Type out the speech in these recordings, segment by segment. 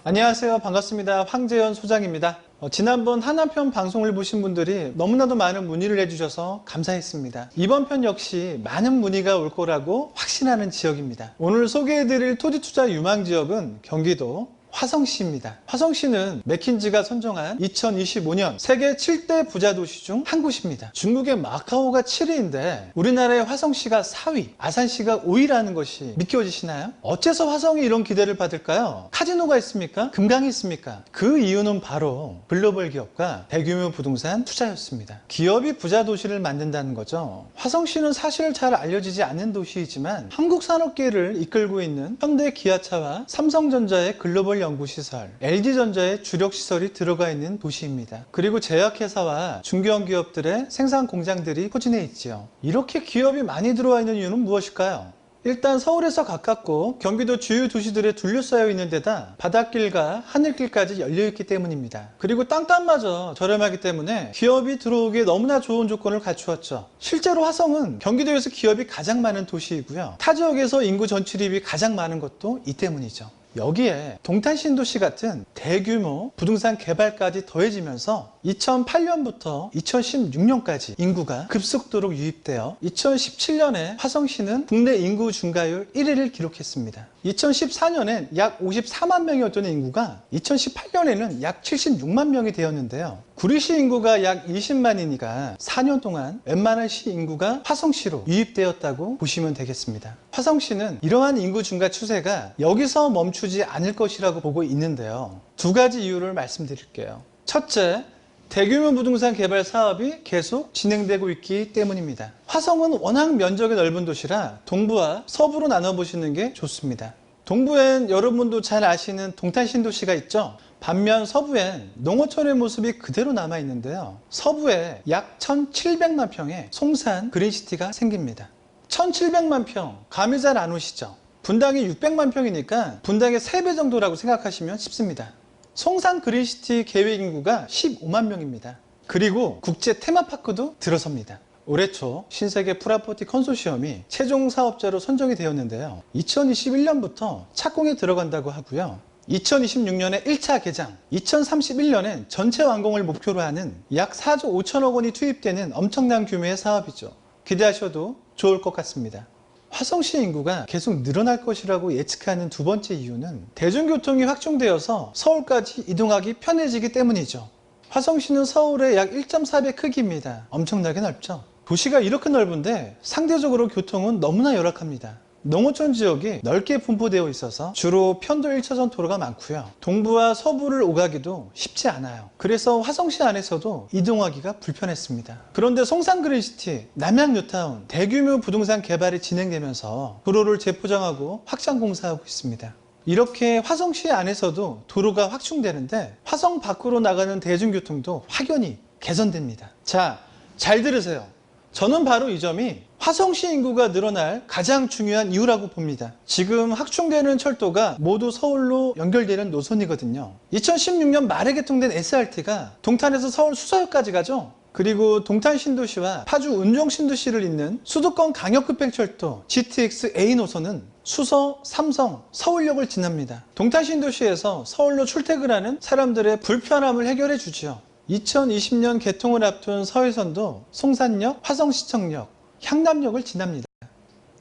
안녕하세요. 반갑습니다. 황재현 소장입니다. 지난번 하나편 방송을 보신 분들이 너무나도 많은 문의를 해주셔서 감사했습니다. 이번 편 역시 많은 문의가 올 거라고 확신하는 지역입니다. 오늘 소개해드릴 토지투자 유망지역은 경기도 화성시입니다. 화성시는 맥킨지가 선정한 2025년 세계 7대 부자 도시 중 한 곳입니다. 중국의 마카오가 7위인데 우리나라의 화성시가 4위, 아산시가 5위라는 것이 믿겨지시나요? 어째서 화성이 이런 기대를 받을까요? 카지노가 있습니까? 금강이 있습니까? 그 이유는 바로 글로벌 기업과 대규모 부동산 투자였습니다. 기업이 부자 도시를 만든다는 거죠. 화성시는 사실 잘 알려지지 않는 도시이지만 한국 산업계를 이끌고 있는 현대 기아차와 삼성전자의 글로벌 연구시설, LG전자의 주력시설이 들어가 있는 도시입니다. 그리고 제약회사와 중견기업들의 생산 공장들이 포진해 있지요. 이렇게 기업이 많이 들어와 있는 이유는 무엇일까요? 일단 서울에서 가깝고 경기도 주요 도시들에 둘러싸여 있는 데다 바닷길과 하늘길까지 열려있기 때문입니다. 그리고 땅값마저 저렴하기 때문에 기업이 들어오기에 너무나 좋은 조건을 갖추었죠. 실제로 화성은 경기도에서 기업이 가장 많은 도시이고요. 타 지역에서 인구 전출입이 가장 많은 것도 이 때문이죠. 여기에 동탄신도시 같은 대규모 부동산 개발까지 더해지면서 2008년부터 2016년까지 인구가 급속도로 유입되어 2017년에 화성시는 국내 인구 증가율 1위를 기록했습니다. 2014년엔 약 54만 명이었던 인구가 2018년에는 약 76만 명이 되었는데요. 구리시 인구가 약 20만이니까 4년 동안 웬만한 시 인구가 화성시로 유입되었다고 보시면 되겠습니다. 화성시는 이러한 인구 증가 추세가 여기서 멈추지 않을 것이라고 보고 있는데요. 두 가지 이유를 말씀드릴게요. 첫째, 대규모 부동산 개발 사업이 계속 진행되고 있기 때문입니다. 화성은 워낙 면적이 넓은 도시라 동부와 서부로 나눠보시는 게 좋습니다. 동부엔 여러분도 잘 아시는 동탄신도시가 있죠. 반면 서부엔 농어촌의 모습이 그대로 남아있는데요. 서부에 약 1700만 평의 송산 그린시티가 생깁니다. 1700만 평, 감이 잘 안 오시죠? 분당이 600만 평이니까 분당의 3배 정도라고 생각하시면 쉽습니다. 송산 그린시티 계획 인구가 15만 명입니다. 그리고 국제 테마파크도 들어섭니다. 올해 초 신세계 프라퍼티 컨소시엄이 최종 사업자로 선정이 되었는데요. 2021년부터 착공에 들어간다고 하고요. 2026년에 1차 개장, 2031년엔 전체 완공을 목표로 하는 약 4조 5천억 원이 투입되는 엄청난 규모의 사업이죠. 기대하셔도 좋을 것 같습니다. 화성시 인구가 계속 늘어날 것이라고 예측하는 두 번째 이유는 대중교통이 확충되어서 서울까지 이동하기 편해지기 때문이죠. 화성시는 서울의 약 1.4배 크기입니다. 엄청나게 넓죠. 도시가 이렇게 넓은데 상대적으로 교통은 너무나 열악합니다. 농어촌 지역이 넓게 분포되어 있어서 주로 편도 1차선 도로가 많고요. 동부와 서부를 오가기도 쉽지 않아요. 그래서 화성시 안에서도 이동하기가 불편했습니다. 그런데 송산 그린시티, 남양 뉴타운 대규모 부동산 개발이 진행되면서 도로를 재포장하고 확장 공사하고 있습니다. 이렇게 화성시 안에서도 도로가 확충되는데 화성 밖으로 나가는 대중교통도 확연히 개선됩니다. 자, 잘 들으세요. 저는 바로 이 점이 화성시 인구가 늘어날 가장 중요한 이유라고 봅니다. 지금 확충되는 철도가 모두 서울로 연결되는 노선이거든요. 2016년 말에 개통된 SRT가 동탄에서 서울 수서역까지 가죠. 그리고 동탄신도시와 파주 은종신도시를 잇는 수도권 강역급행철도 GTX-A 노선은 수서, 삼성, 서울역을 지납니다. 동탄신도시에서 서울로 출퇴근하는 사람들의 불편함을 해결해 주지요. 2020년 개통을 앞둔 서해선도 송산역, 화성시청역, 향남역을 지납니다.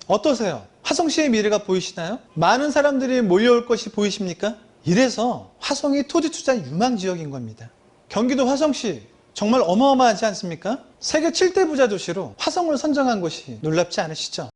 어떠세요? 화성시의 미래가 보이시나요? 많은 사람들이 몰려올 것이 보이십니까? 이래서 화성이 토지투자 유망지역인 겁니다. 경기도 화성시 정말 어마어마하지 않습니까? 세계 7대 부자 도시로 화성을 선정한 것이 놀랍지 않으시죠?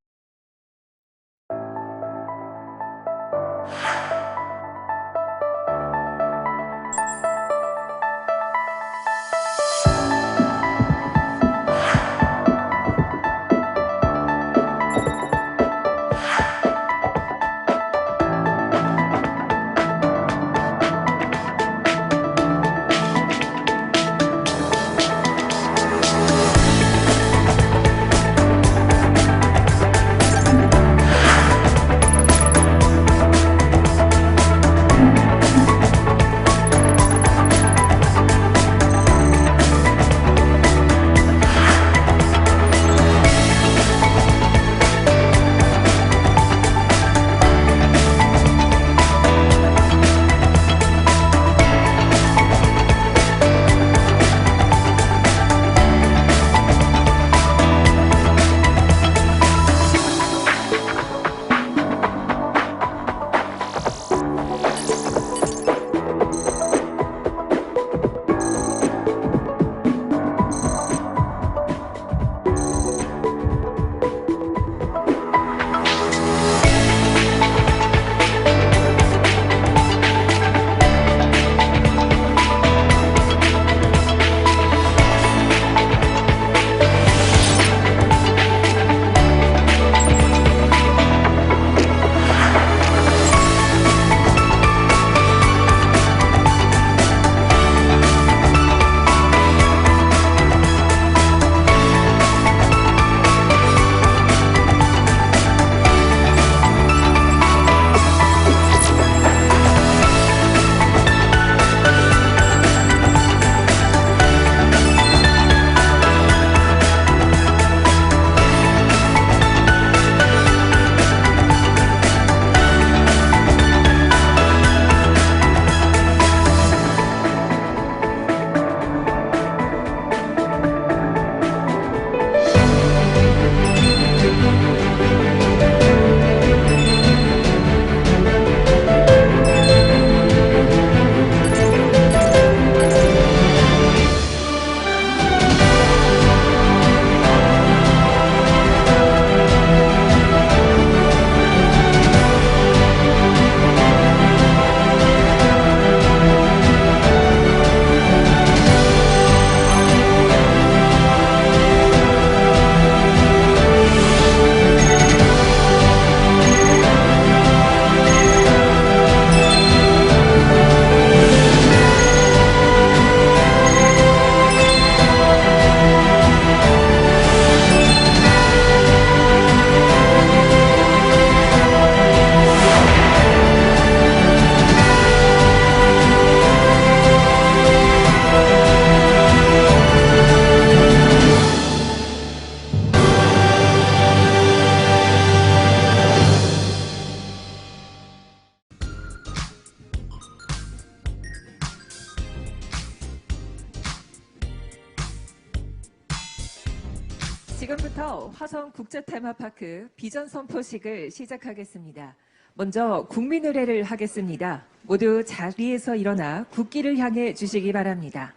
지금부터 화성 국제 테마파크 비전 선포식을 시작하겠습니다. 먼저 국민의례를 하겠습니다. 모두 자리에서 일어나 국기를 향해 주시기 바랍니다.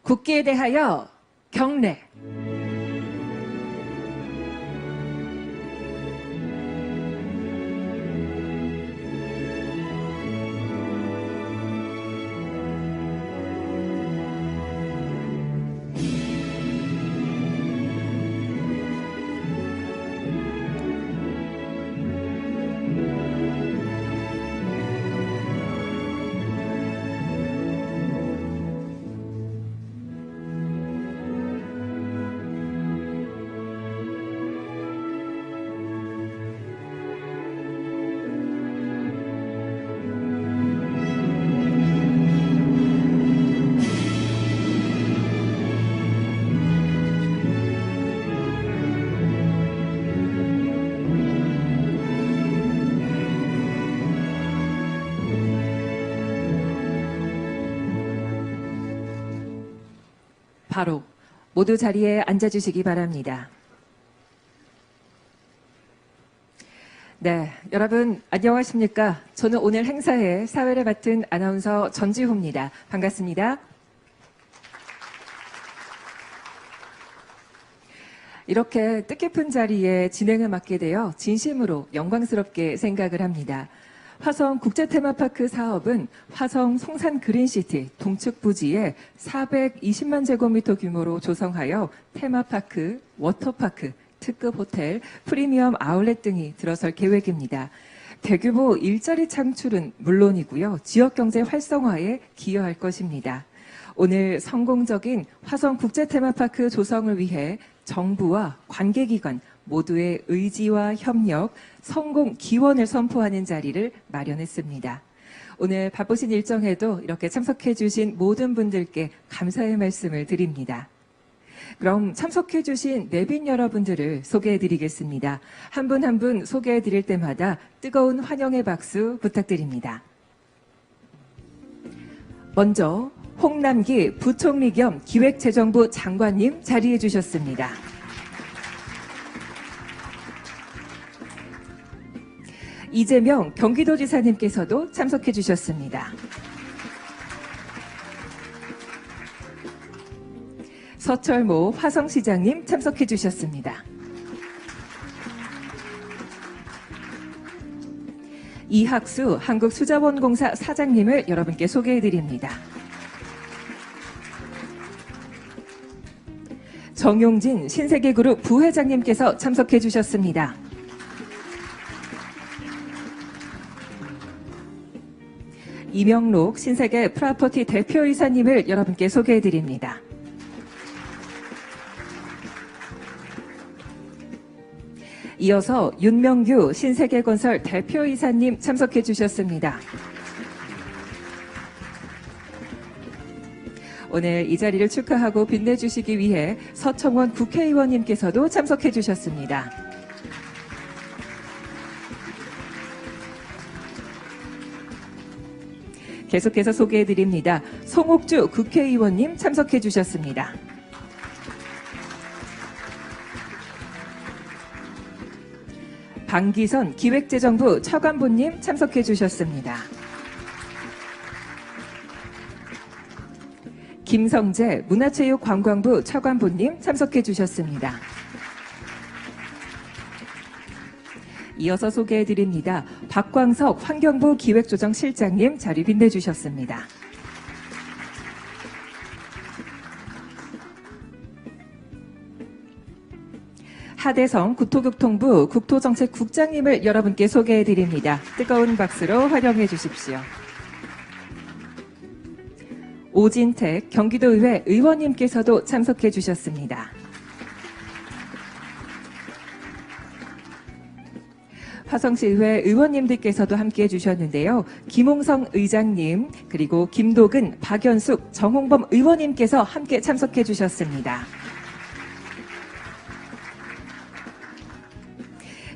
국기에 대하여 경례. 바로 모두 자리에 앉아주시기 바랍니다. 네, 여러분 안녕하십니까? 저는 오늘 행사에 사회를 맡은 아나운서 전지호입니다. 반갑습니다. 이렇게 뜻깊은 자리에 진행을 맡게 되어 진심으로 영광스럽게 생각을 합니다. 화성 국제 테마파크 사업은 화성 송산 그린시티 동측 부지에 420만 제곱미터 규모로 조성하여 테마파크, 워터파크, 특급 호텔, 프리미엄 아울렛 등이 들어설 계획입니다. 대규모 일자리 창출은 물론이고요. 지역경제 활성화에 기여할 것입니다. 오늘 성공적인 화성 국제 테마파크 조성을 위해 정부와 관계기관 모두의 의지와 협력, 성공 기원을 선포하는 자리를 마련했습니다. 오늘 바쁘신 일정에도 이렇게 참석해 주신 모든 분들께 감사의 말씀을 드립니다. 그럼 참석해 주신 내빈 여러분들을 소개해 드리겠습니다. 한 분 한 분 소개해 드릴 때마다 뜨거운 환영의 박수 부탁드립니다. 먼저 홍남기 부총리 겸 기획재정부 장관님 자리해 주셨습니다. 이재명 경기도지사님께서도 참석해 주셨습니다. 서철모 화성시장님 참석해 주셨습니다. 이학수 한국수자원공사 사장님을 여러분께 소개해 드립니다. 정용진 신세계그룹 부회장님께서 참석해 주셨습니다. 이명록 신세계 프라퍼티 대표이사님을 여러분께 소개해 드립니다. 이어서 윤명규 신세계건설 대표이사님 참석해 주셨습니다. 오늘 이 자리를 축하하고 빛내주시기 위해 서청원 국회의원님께서도 참석해 주셨습니다. 계속해서 소개해 드립니다. 송옥주 국회의원님 참석해 주셨습니다. 방기선 기획재정부 차관보님 참석해 주셨습니다. 김성재 문화체육관광부 차관보님 참석해 주셨습니다. 이어서 소개해 드립니다. 박광석 환경부 기획조정실장님 자리 빛내주셨습니다. 하대성 국토교통부 국토정책국장님을 여러분께 소개해 드립니다. 뜨거운 박수로 활용해 주십시오. 오진택 경기도의회 의원님께서도 참석해 주셨습니다. 화성시의회 의원님들께서도 함께해 주셨는데요. 김홍성 의장님, 그리고 김도근, 박연숙, 정홍범 의원님께서 함께 참석해 주셨습니다.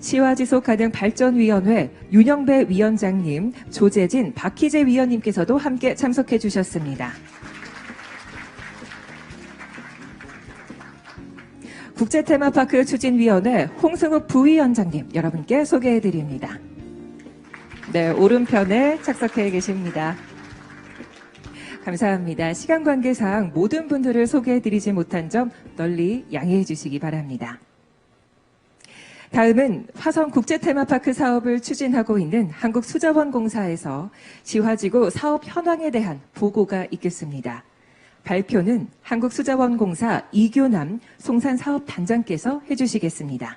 시와지속가능발전위원회 윤영배 위원장님, 조재진, 박희재 위원님께서도 함께 참석해 주셨습니다. 국제테마파크 추진위원회 홍승욱 부위원장님 여러분께 소개해드립니다. 네, 오른편에 착석해 계십니다. 감사합니다. 시간 관계상 모든 분들을 소개해드리지 못한 점 널리 양해해 주시기 바랍니다. 다음은 화성 국제테마파크 사업을 추진하고 있는 한국수자원공사에서 지화지구 사업 현황에 대한 보고가 있겠습니다. 발표는 한국수자원공사 이규남 송산사업단장께서 해주시겠습니다.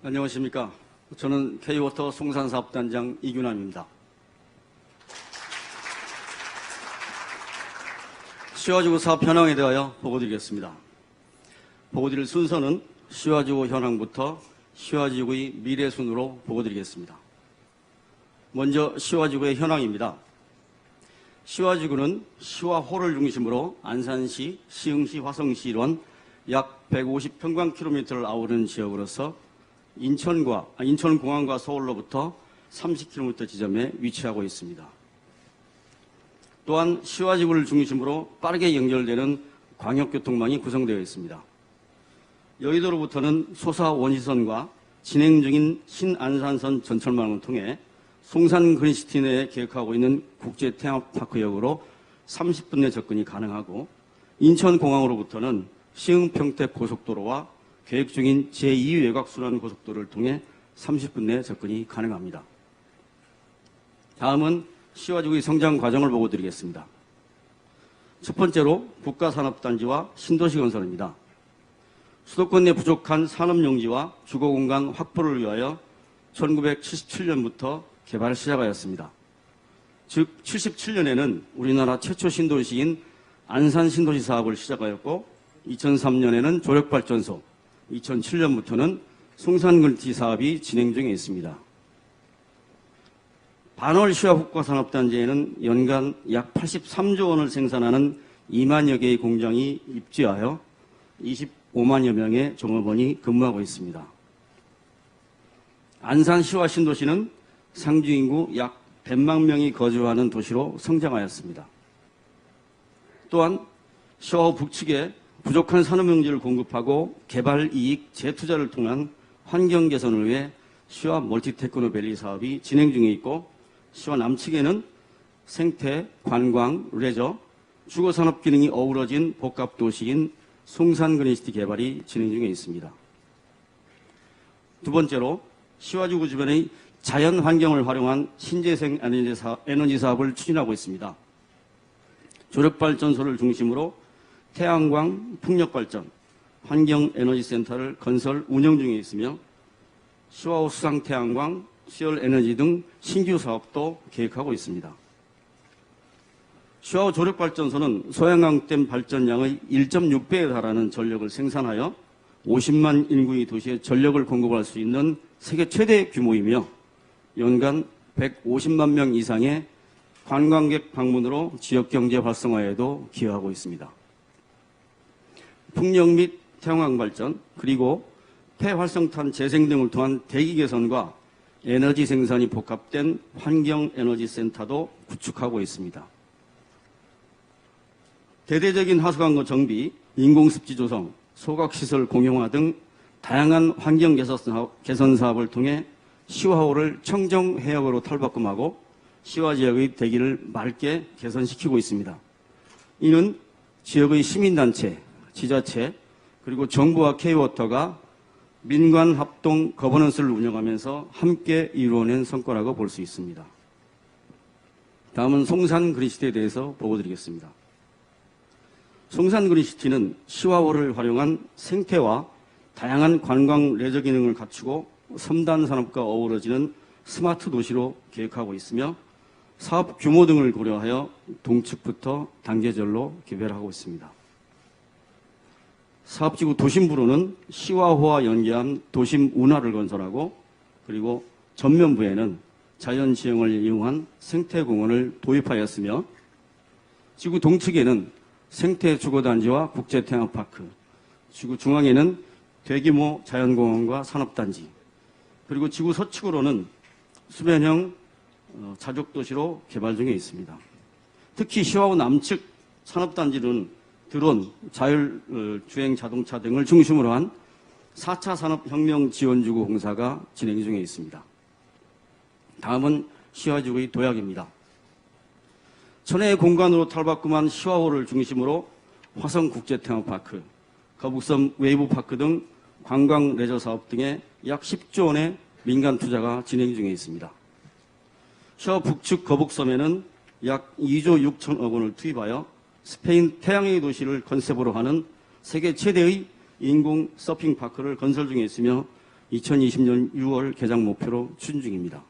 안녕하십니까. 저는 K워터 송산사업단장 이규남입니다. 시화지구 사업 현황에 대하여 보고드리겠습니다. 보고드릴 순서는 시화지구 현황부터 시화지구의 미래 순으로 보고드리겠습니다. 먼저 시화지구의 현황입니다. 시화지구는 시화호를 중심으로 안산시, 시흥시, 화성시 이런 약 150평방킬로미터를 아우르는 지역으로서 인천공항과 서울로부터 30km 지점에 위치하고 있습니다. 또한 시화지구를 중심으로 빠르게 연결되는 광역교통망이 구성되어 있습니다. 여의도로부터는 소사 원시선과 진행 중인 신안산선 전철망을 통해 송산 그린시티 내에 계획하고 있는 국제테마파크역으로 30분 내 접근이 가능하고, 인천공항으로부터는 시흥평택 고속도로와 계획 중인 제2 외곽순환 고속도로를 통해 30분 내 접근이 가능합니다. 다음은 시화지구의 성장 과정을 보고드리겠습니다. 첫 번째로 국가산업단지와 신도시 건설입니다. 수도권 내 부족한 산업용지와 주거공간 확보를 위하여 1977년부터 개발을 시작하였습니다. 즉 77년에는 우리나라 최초 신도시인 안산 신도시 사업을 시작하였고, 2003년에는 조력발전소, 2007년부터는 송산그린시티 사업이 진행 중에 있습니다. 반월 시화국가산업단지에는 연간 약 83조 원을 생산하는 2만여 개의 공장이 입지하여 25만여 명의 종업원이 근무하고 있습니다. 안산 시화 신도시는 상주 인구 약 100만 명이 거주하는 도시로 성장하였습니다. 또한 시화호 북측에 부족한 산업용지를 공급하고 개발 이익 재투자를 통한 환경 개선을 위해 시화 멀티테크노밸리 사업이 진행 중에 있고, 시화 남측에는 생태, 관광, 레저, 주거산업 기능이 어우러진 복합도시인 송산그린시티 개발이 진행 중에 있습니다. 두 번째로 시화지구 주변의 자연 환경을 활용한 신재생 에너지 사업을 추진하고 있습니다. 조력발전소를 중심으로 태양광, 풍력발전, 환경에너지센터를 건설 운영 중에 있으며, 시화호 수상태양광, 시열에너지 등 신규 사업도 계획하고 있습니다. 시화호 조력발전소는 소양강댐 발전량의 1.6배에 달하는 전력을 생산하여 50만 인구의 도시에 전력을 공급할 수 있는 세계 최대 규모이며, 연간 150만 명 이상의 관광객 방문으로 지역경제 활성화에도 기여하고 있습니다. 풍력 및 태양광 발전, 그리고 폐활성탄 재생 등을 통한 대기 개선과 에너지 생산이 복합된 환경에너지센터도 구축하고 있습니다. 대대적인 하수관거 정비, 인공습지 조성, 소각시설 공용화 등 다양한 환경 개선 사업을 통해 시화호를 청정해역으로 탈바꿈하고 시화지역의 대기를 맑게 개선시키고 있습니다. 이는 지역의 시민단체, 지자체, 그리고 정부와 K워터가 민관 합동 거버넌스를 운영하면서 함께 이루어낸 성과라고 볼 수 있습니다. 다음은 송산 그린시티에 대해서 보고드리겠습니다. 송산 그린시티는 시화호를 활용한 생태와 다양한 관광 레저 기능을 갖추고 첨단 산업과 어우러지는 스마트 도시로 계획하고 있으며, 사업 규모 등을 고려하여 동측부터 단계별로 개발하고 있습니다. 사업지구 도심부로는 시화호와 연계한 도심 운하를 건설하고, 그리고 전면부에는 자연지형을 이용한 생태공원을 도입하였으며, 지구 동측에는 생태주거단지와 국제테마파크, 지구 중앙에는 대규모 자연공원과 산업단지, 그리고 지구 서측으로는 수변형 자족 도시로 개발 중에 있습니다. 특히 시와호 남측 산업단지는 드론, 자율주행 자동차 등을 중심으로 한 4차 산업혁명 지원주구 공사가 진행 중에 있습니다. 다음은 시화지구의 도약입니다. 천혜의 공간으로 탈바꿈한 시화호를 중심으로 화성국제테마파크, 거북섬 웨이브파크 등 관광 레저 사업 등에 약 10조 원의 민간 투자가 진행 중에 있습니다. 시화호 북측 거북섬에는 약 2조 6천억 원을 투입하여 스페인 태양의 도시를 컨셉으로 하는 세계 최대의 인공 서핑파크를 건설 중에 있으며 2020년 6월 개장 목표로 추진 중입니다.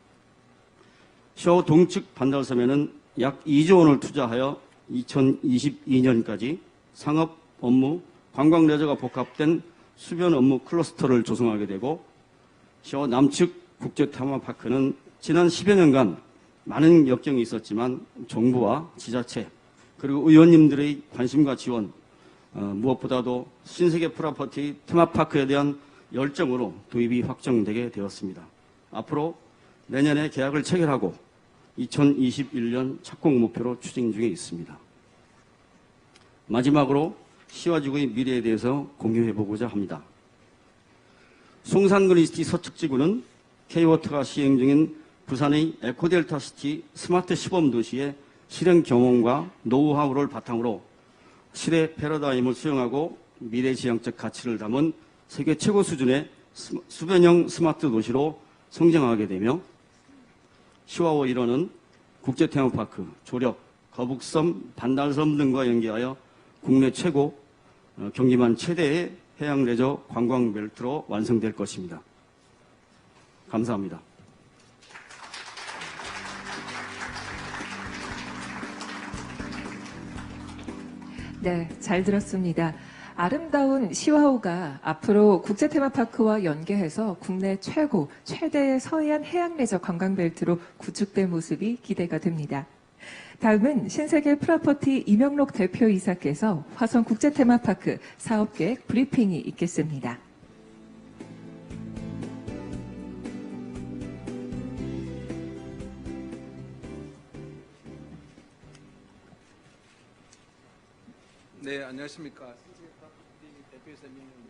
시화호 동측 반달섬에는 약 2조 원을 투자하여 2022년까지 상업 업무, 관광 레저가 복합된 수변 업무 클러스터를 조성하게 되고, 시화호 남측 국제테마파크는 지난 10여 년간 많은 역경이 있었지만 정부와 지자체 그리고 의원님들의 관심과 지원, 무엇보다도 신세계 프로퍼티 테마파크에 대한 열정으로 도입이 확정되게 되었습니다. 앞으로 내년에 계약을 체결하고 2021년 착공 목표로 추진 중에 있습니다. 마지막으로 시화지구의 미래에 대해서 공유해보고자 합니다. 송산그린시티 서측지구는 K워터가 시행 중인 부산의 에코델타시티 스마트 시범도시의 실행 경험과 노하우를 바탕으로 시대 패러다임을 수용하고 미래지향적 가치를 담은 세계 최고 수준의 수변형 스마트 도시로 성장하게 되며, 시화호 일원은 국제테마파크, 조력, 거북섬, 반달섬 등과 연계하여 국내 최고, 경기만 최대의 해양 레저 관광 벨트로 완성될 것입니다. 감사합니다. 네, 잘 들었습니다. 아름다운 시화호가 앞으로 국제테마파크와 연계해서 국내 최고, 최대의 서해안 해양레저 관광벨트로 구축될 모습이 기대가 됩니다. 다음은 신세계 프로퍼티 이명록 대표이사께서 화성국제테마파크 사업계획 브리핑이 있겠습니다. 네, 안녕하십니까. 신세계 프로퍼티 대표이사 이명록입니다.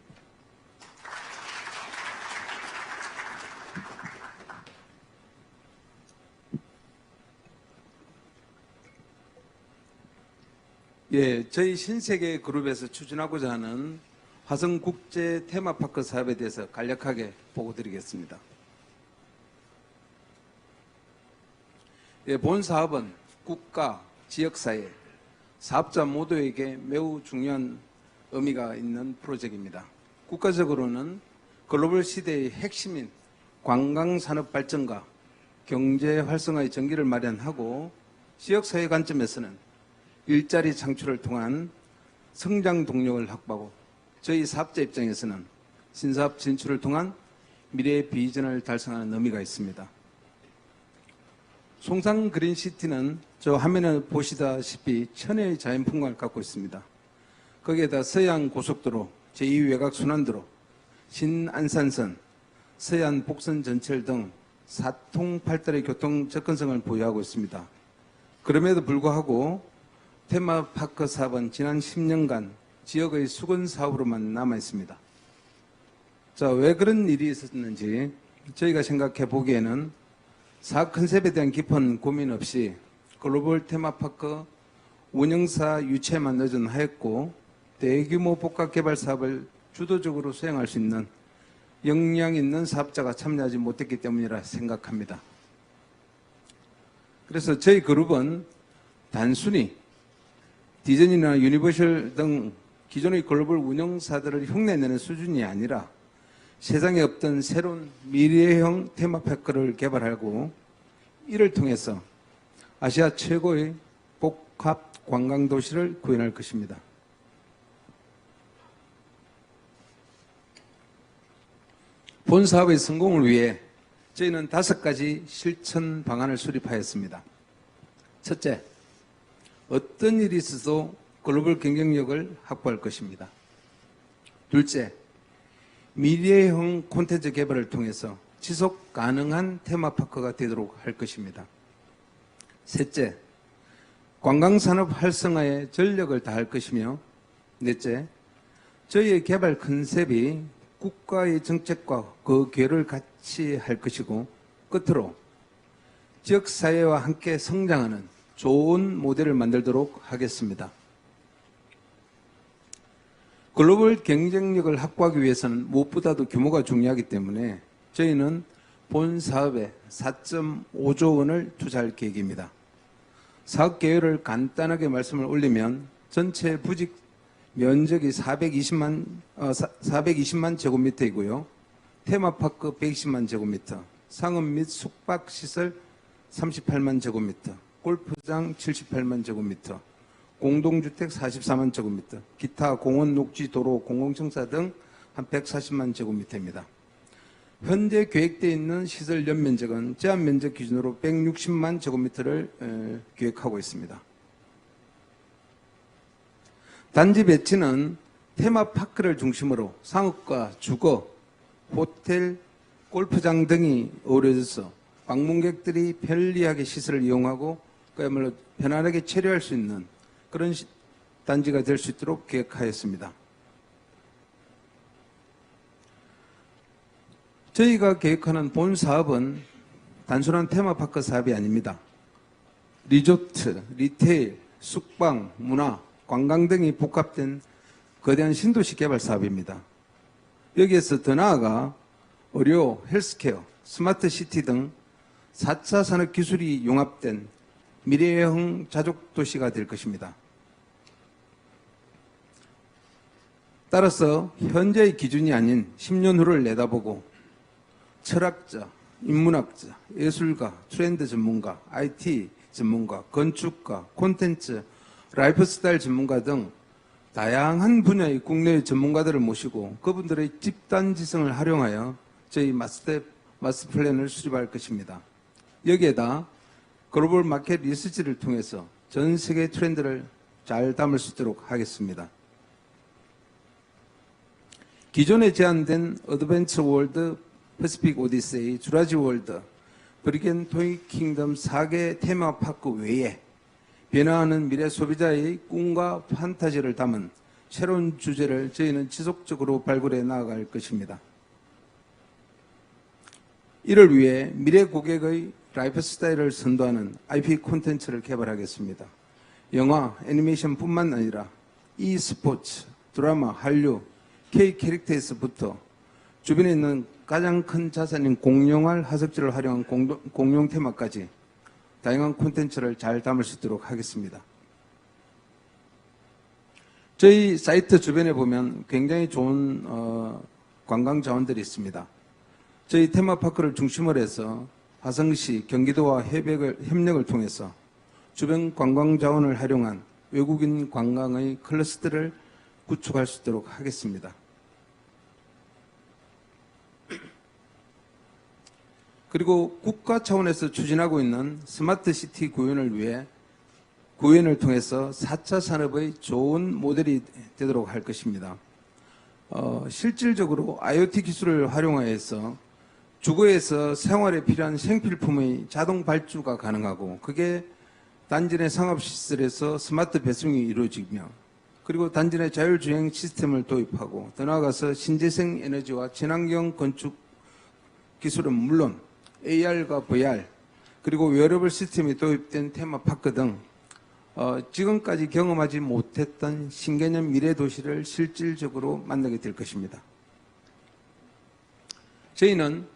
예, 저희 신세계 그룹에서 추진하고자 하는 화성국제 테마파크 사업에 대해서 간략하게 보고드리겠습니다. 예, 본 사업은 국가, 지역사회, 사업자 모두에게 매우 중요한 의미가 있는 프로젝트입니다. 국가적으로는 글로벌 시대의 핵심인 관광산업 발전과 경제 활성화의 전기를 마련하고, 지역사회 관점에서는 일자리 창출을 통한 성장 동력을 확보하고, 저희 사업자 입장에서는 신사업 진출을 통한 미래의 비전을 달성하는 의미가 있습니다. 송산 그린시티는 저 화면에 보시다시피 천혜의 자연풍광을 갖고 있습니다. 거기에다 서해안 고속도로, 제2외곽순환도로, 신안산선, 서해안 복선 전철 등 사통팔달의 교통 접근성을 보유하고 있습니다. 그럼에도 불구하고 테마파크 사업은 지난 10년간 지역의 수건 사업으로만 남아 있습니다. 자, 왜 그런 일이 있었는지 저희가 생각해 보기에는 사업 컨셉에 대한 깊은 고민 없이 글로벌 테마파크 운영사 유치에만 의존하였고, 대규모 복합 개발 사업을 주도적으로 수행할 수 있는 역량 있는 사업자가 참여하지 못했기 때문이라 생각합니다. 그래서 저희 그룹은 단순히 디즈니나 유니버셜 등 기존의 글로벌 운영사들을 흉내내는 수준이 아니라 세상에 없던 새로운 미래형 테마파크를 개발하고, 이를 통해서 아시아 최고의 복합 관광도시를 구현할 것입니다. 본 사업의 성공을 위해 저희는 5가지 실천 방안을 수립하였습니다. 첫째, 어떤 일이 있어도 글로벌 경쟁력을 확보할 것입니다. 둘째, 미래형 콘텐츠 개발을 통해서 지속 가능한 테마파크가 되도록 할 것입니다. 셋째, 관광산업 활성화에 전력을 다할 것이며, 넷째, 저희의 개발 컨셉이 국가의 정책과 그 궤를 같이 할 것이고, 끝으로 지역사회와 함께 성장하는 좋은 모델을 만들도록 하겠습니다. 글로벌 경쟁력을 확보하기 위해서는 무엇보다도 규모가 중요하기 때문에 저희는 본 사업에 4.5조 원을 투자할 계획입니다. 사업 계획을 간단하게 말씀을 올리면 전체 부지 면적이 420만 제곱미터이고요. 테마파크 120만 제곱미터, 상업 및 숙박시설 38만 제곱미터, 골프장 78만 제곱미터, 공동주택 44만 제곱미터, 기타 공원, 녹지, 도로, 공공청사 등 한 140만 제곱미터입니다. 현재 계획되어 있는 시설 연면적은 제한면적 기준으로 160만 제곱미터를 계획하고 있습니다. 단지 배치는 테마파크를 중심으로 상업과 주거, 호텔, 골프장 등이 어우러져서 방문객들이 편리하게 시설을 이용하고 그야말로 편안하게 체류할 수 있는 그런 단지가 될 수 있도록 계획하였습니다. 저희가 계획하는 본 사업은 단순한 테마파크 사업이 아닙니다. 리조트, 리테일, 숙박, 문화, 관광 등이 복합된 거대한 신도시 개발 사업입니다. 여기에서 더 나아가 의료, 헬스케어, 스마트 시티 등 4차 산업 기술이 융합된 미래형 자족 도시가 될 것입니다. 따라서 현재의 기준이 아닌 10년 후를 내다보고 철학자, 인문학자, 예술가, 트렌드 전문가, IT 전문가, 건축가, 콘텐츠, 라이프스타일 전문가 등 다양한 분야의 국내 전문가들을 모시고 그분들의 집단지성을 활용하여 저희 마스터 플랜을 수립할 것입니다. 여기에다 글로벌 마켓 리서치를 통해서 전 세계 트렌드를 잘 담을 수 있도록 하겠습니다. 기존에 제안된 어드벤처 월드, 패시픽 오디세이, 주라지 월드, 브리겐 토이 킹덤 4개 테마파크 외에 변화하는 미래 소비자의 꿈과 판타지를 담은 새로운 주제를 저희는 지속적으로 발굴해 나아갈 것입니다. 이를 위해 미래 고객의 라이프 스타일을 선도하는 IP 콘텐츠를 개발하겠습니다. 영화, 애니메이션뿐만 아니라 e스포츠, 드라마, 한류, K 캐릭터에서부터 주변에 있는 가장 큰 자산인 공룡알 화석지를 활용한 공룡 테마까지 다양한 콘텐츠를 잘 담을 수 있도록 하겠습니다. 저희 사이트 주변에 보면 굉장히 좋은 관광 자원들이 있습니다. 저희 테마파크를 중심으로 해서 화성시, 경기도와 협력을 통해서 주변 관광 자원을 활용한 외국인 관광의 클러스터를 구축할 수 있도록 하겠습니다. 그리고 국가 차원에서 추진하고 있는 스마트 시티 구현을 위해 구현을 통해서 4차 산업의 좋은 모델이 되도록 할 것입니다. 실질적으로 IoT 기술을 활용하여서 주거에서 생활에 필요한 생필품의 자동 발주가 가능하고 그게 단지 내 상업시설에서 스마트 배송이 이루어지며 그리고 단지 내 자율주행 시스템을 도입하고 더 나아가서 신재생 에너지와 친환경 건축 기술은 물론 AR과 VR 그리고 웨어러블 시스템이 도입된 테마파크 등 지금까지 경험하지 못했던 신개념 미래 도시를 실질적으로 만나게 될 것입니다. 저희는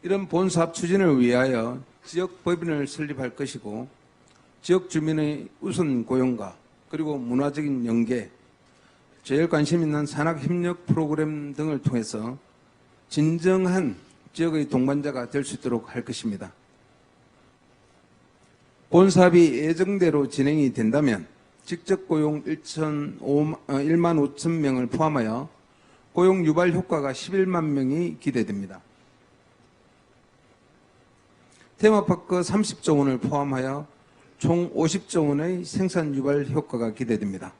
이런 본사업 추진을 위하여 지역 법인을 설립할 것이고 지역 주민의 우선 고용과 그리고 문화적인 연계, 제일 관심 있는 산학협력 프로그램 등을 통해서 진정한 지역의 동반자가 될 수 있도록 할 것입니다. 본사업이 예정대로 진행이 된다면 직접 고용 1만 5천 명을 포함하여 고용 유발 효과가 11만 명이 기대됩니다. 테마파크 30조 원을 포함하여 총 50조 원의 생산 유발 효과가 기대됩니다.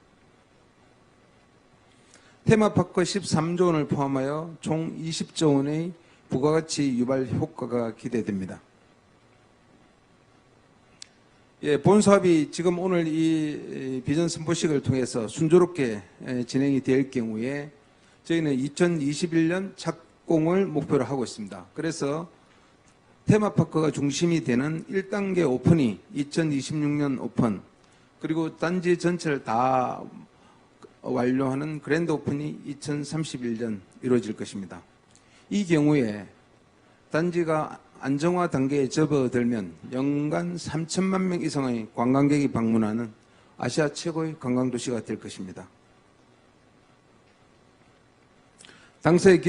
테마파크 13조 원을 포함하여 총 20조 원의 부가가치 유발 효과가 기대됩니다. 예, 본 사업이 지금 오늘 이 비전 선포식을 통해서 순조롭게 진행이 될 경우에 저희는 2021년 착공을 목표로 하고 있습니다. 그래서 테마파크가 중심이 되는 1단계 오픈이 2026년 오픈, 그리고 단지 전체를 다 완료하는 그랜드 오픈이 2031년 이루어질 것입니다. 이 경우에 단지가 안정화 단계에 접어들면 연간 3천만 명 이상의 관광객이 방문하는 아시아 최고의 관광도시가 될 것입니다. 당사의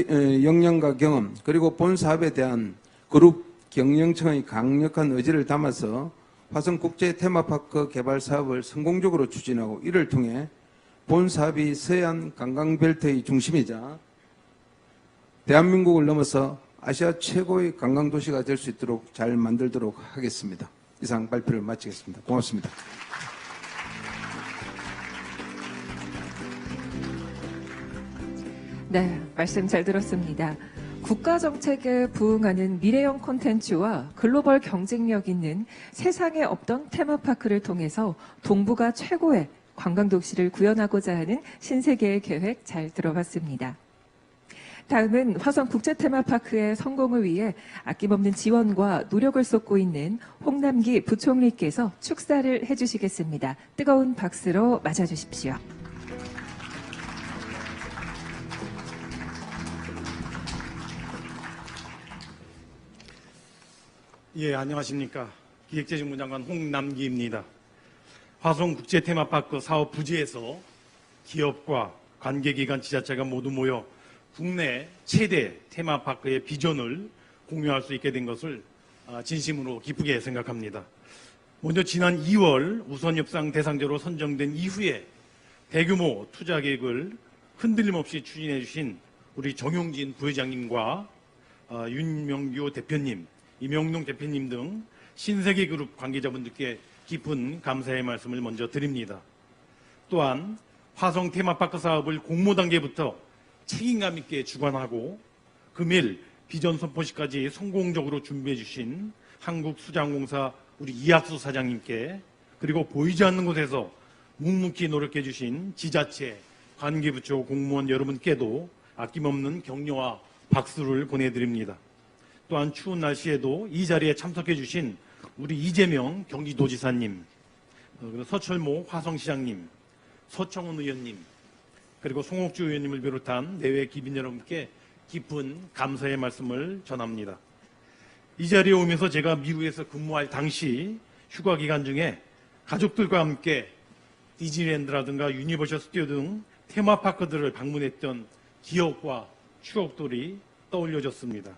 역량과 경험, 그리고 본 사업에 대한 그룹 경영청의 강력한 의지를 담아서 화성국제 테마파크 개발 사업을 성공적으로 추진하고, 이를 통해 본 사업이 서해안 관광벨트의 중심이자 대한민국을 넘어서 아시아 최고의 관광도시가 될 수 있도록 잘 만들도록 하겠습니다. 이상 발표를 마치겠습니다. 고맙습니다. 네, 말씀 잘 들었습니다. 국가 정책에 부응하는 미래형 콘텐츠와 글로벌 경쟁력 있는 세상에 없던 테마파크를 통해서 동북아 최고의 관광도시를 구현하고자 하는 신세계의 계획 잘 들어봤습니다. 다음은 화성 국제 테마파크의 성공을 위해 아낌없는 지원과 노력을 쏟고 있는 홍남기 부총리께서 축사를 해주시겠습니다. 뜨거운 박수로 맞아주십시오. 예, 안녕하십니까. 기획재정부 장관 홍남기입니다. 화성국제 테마파크 사업 부지에서 기업과 관계기관 지자체가 모두 모여 국내 최대 테마파크의 비전을 공유할 수 있게 된 것을 진심으로 기쁘게 생각합니다. 먼저 지난 2월 우선협상 대상자로 선정된 이후에 대규모 투자 계획을 흔들림 없이 추진해 주신 우리 정용진 부회장님과 윤명규 대표님, 이명동 대표님 등 신세계그룹 관계자분들께 깊은 감사의 말씀을 먼저 드립니다. 또한 화성 테마파크 사업을 공모 단계부터 책임감 있게 주관하고 금일 비전 선포식까지 성공적으로 준비해 주신 한국수자항공사 우리 이학수 사장님께, 그리고 보이지 않는 곳에서 묵묵히 노력해 주신 지자체, 관계부처 공무원 여러분께도 아낌없는 격려와 박수를 보내드립니다. 또한 추운 날씨에도 이 자리에 참석해 주신 우리 이재명 경기도지사님, 서철모 화성시장님, 서청원 의원님, 그리고 송옥주 의원님을 비롯한 내외 기빈 여러분께 깊은 감사의 말씀을 전합니다. 이 자리에 오면서 제가 미국에서 근무할 당시 휴가 기간 중에 가족들과 함께 디즈니랜드라든가 유니버셜 스튜디오 등 테마파크들을 방문했던 기억과 추억들이 떠올려졌습니다.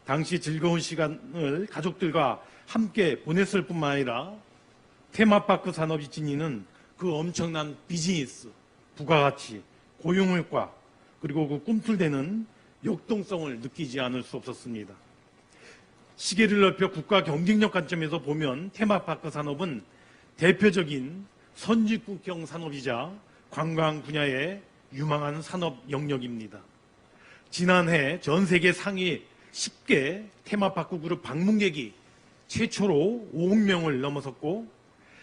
당시 즐거운 시간을 가족들과 함께 보냈을 뿐만 아니라 테마파크 산업이 지니는 그 엄청난 비즈니스, 부가가치, 고용효과, 그리고 그 꿈틀대는 역동성을 느끼지 않을 수 없었습니다. 시계를 넓혀 국가 경쟁력 관점에서 보면 테마파크 산업은 대표적인 선진국형 산업이자 관광 분야의 유망한 산업 영역입니다. 지난해 전 세계 상위 10개 테마파크 그룹 방문객이 최초로 5억 명을 넘어섰고,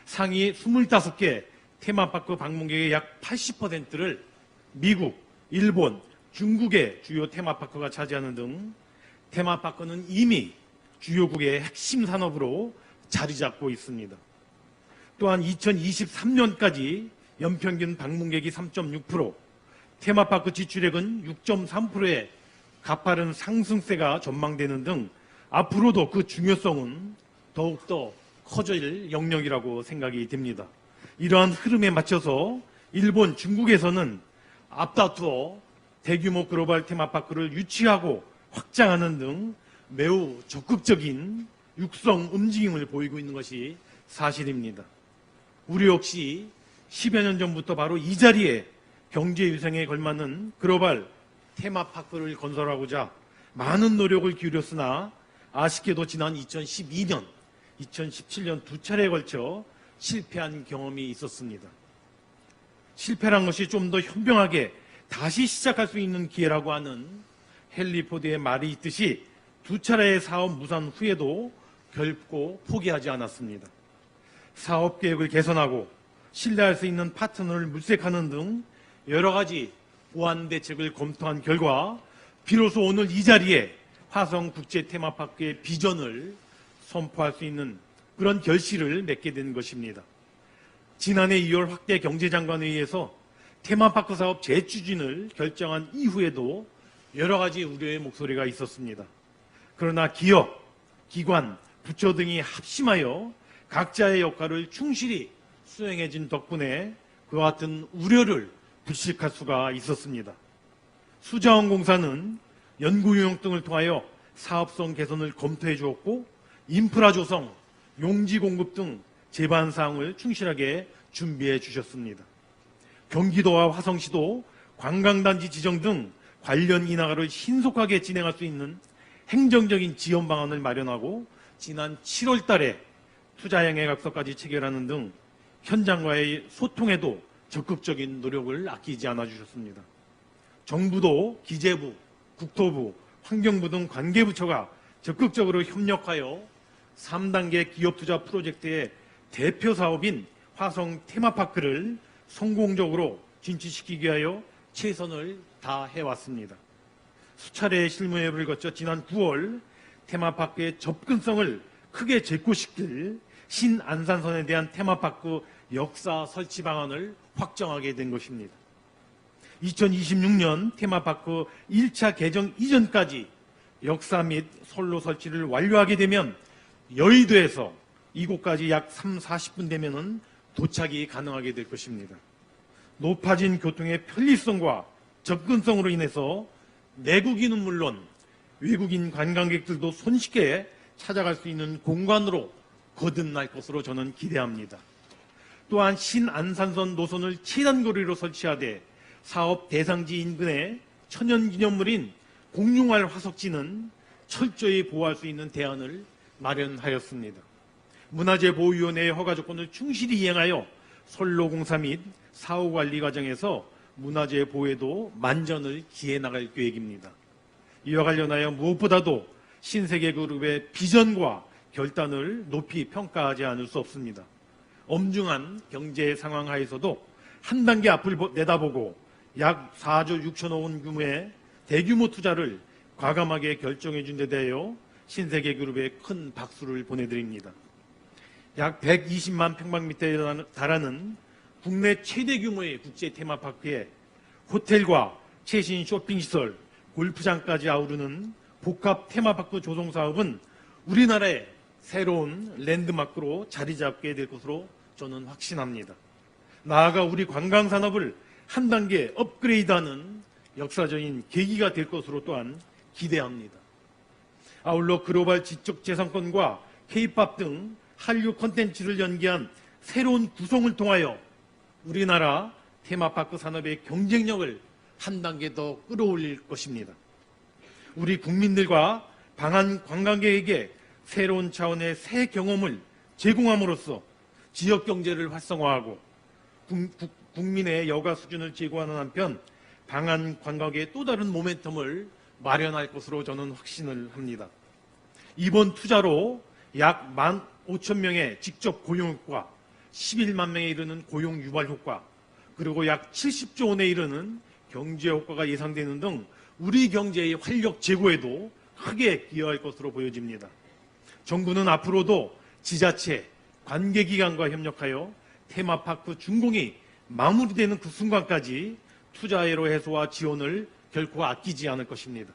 상위 25개 테마파크 방문객의 약 80%를 미국, 일본, 중국의 주요 테마파크가 차지하는 등 테마파크는 이미 주요국의 핵심 산업으로 자리 잡고 있습니다. 또한 2023년까지 연평균 방문객이 3.6%, 테마파크 지출액은 6.3%의 가파른 상승세가 전망되는 등 앞으로도 그 중요성은 더욱더 커질 영역이라고 생각이 됩니다. 이러한 흐름에 맞춰서 일본, 중국에서는 앞다투어 대규모 글로벌 테마파크를 유치하고 확장하는 등 매우 적극적인 육성 움직임을 보이고 있는 것이 사실입니다. 우리 역시 10여 년 전부터 바로 이 자리에 경제 유생에 걸맞는 글로벌 테마파크를 건설하고자 많은 노력을 기울였으나 아쉽게도 지난 2012년, 2017년 두 차례에 걸쳐 실패한 경험이 있었습니다. 실패란 것이 좀 더 현명하게 다시 시작할 수 있는 기회라고 하는 헨리 포드의 말이 있듯이 두 차례의 사업 무산 후에도 결코 포기하지 않았습니다. 사업 계획을 개선하고 신뢰할 수 있는 파트너를 물색하는 등 여러 가지 보완 대책을 검토한 결과 비로소 오늘 이 자리에 화성 국제 테마파크의 비전을 선포할 수 있는 그런 결실을 맺게 된 것입니다. 지난해 2월 확대 경제장관회의에서 테마파크 사업 재추진을 결정한 이후에도 여러 가지 우려의 목소리가 있었습니다. 그러나 기업, 기관, 부처 등이 합심하여 각자의 역할을 충실히 수행해진 덕분에 그와 같은 우려를 불식할 수가 있었습니다. 수자원공사는 연구용역 등을 통하여 사업성 개선을 검토해 주었고 인프라 조성, 용지 공급 등 제반 사항을 충실하게 준비해 주셨습니다. 경기도와 화성시도 관광단지 지정 등 관련 인하를 신속하게 진행할 수 있는 행정적인 지원 방안을 마련하고 지난 7월 달에 투자행위각서까지 체결하는 등 현장과의 소통에도 적극적인 노력을 아끼지 않아 주셨습니다. 정부도 기재부, 국토부, 환경부 등 관계부처가 적극적으로 협력하여 3단계 기업투자 프로젝트의 대표 사업인 화성 테마파크를 성공적으로 진출시키기 위하여 최선을 다해왔습니다. 수차례의 실무회의를 거쳐 지난 9월 테마파크의 접근성을 크게 제고시킬 신안산선에 대한 테마파크 역사 설치 방안을 확정하게 된 것입니다. 2026년 테마파크 1차 개정 이전까지 역사 및 선로 설치를 완료하게 되면 여의도에서 이곳까지 약 40분 되면은 도착이 가능하게 될 것입니다. 높아진 교통의 편리성과 접근성으로 인해서 내국인은 물론 외국인 관광객들도 손쉽게 찾아갈 수 있는 공간으로 거듭날 것으로 저는 기대합니다. 또한 신안산선 노선을 최단거리로 설치하되 사업 대상지 인근에 천연기념물인 공룡알 화석지는 철저히 보호할 수 있는 대안을 마련하였습니다. 문화재보호위원회의 허가 조건을 충실히 이행하여 선로공사 및 사후관리 과정에서 문화재 보호에도 만전을 기해 나갈 계획입니다. 이와 관련하여 무엇보다도 신세계그룹의 비전과 결단을 높이 평가하지 않을 수 없습니다. 엄중한 경제 상황 하에서도 한 단계 앞을 내다보고 약 4조 6천억 원 규모의 대규모 투자를 과감하게 결정해 준 데 대하여 신세계그룹에 큰 박수를 보내드립니다. 약 120만 평방미터에 달하는 국내 최대 규모의 국제 테마파크에 호텔과 최신 쇼핑시설, 골프장까지 아우르는 복합 테마파크 조성 사업은 우리나라의 새로운 랜드마크로 자리 잡게 될 것으로 저는 확신합니다. 나아가 우리 관광산업을 한 단계 업그레이드하는 역사적인 계기가 될 것으로 또한 기대합니다. 아울러 글로벌 지적재산권과 K-POP 등 한류 콘텐츠를 연계한 새로운 구성을 통하여 우리나라 테마파크 산업의 경쟁력을 한 단계 더 끌어올릴 것입니다. 우리 국민들과 방한 관광객에게 새로운 차원의 새 경험을 제공함으로써 지역 경제를 활성화하고 국민의 여가 수준을 제고하는 한편 방한 관광의 또 다른 모멘텀을 마련할 것으로 저는 확신을 합니다. 이번 투자로 약 15,000명의 직접 고용 효과, 11만 명에 이르는 고용 유발 효과, 그리고 약 70조 원에 이르는 경제 효과가 예상되는 등 우리 경제의 활력 제고에도 크게 기여할 것으로 보여집니다. 정부는 앞으로도 지자체, 관계기관과 협력하여 테마파크 준공이 마무리되는 그 순간까지 투자회로 해소와 지원을 결코 아끼지 않을 것입니다.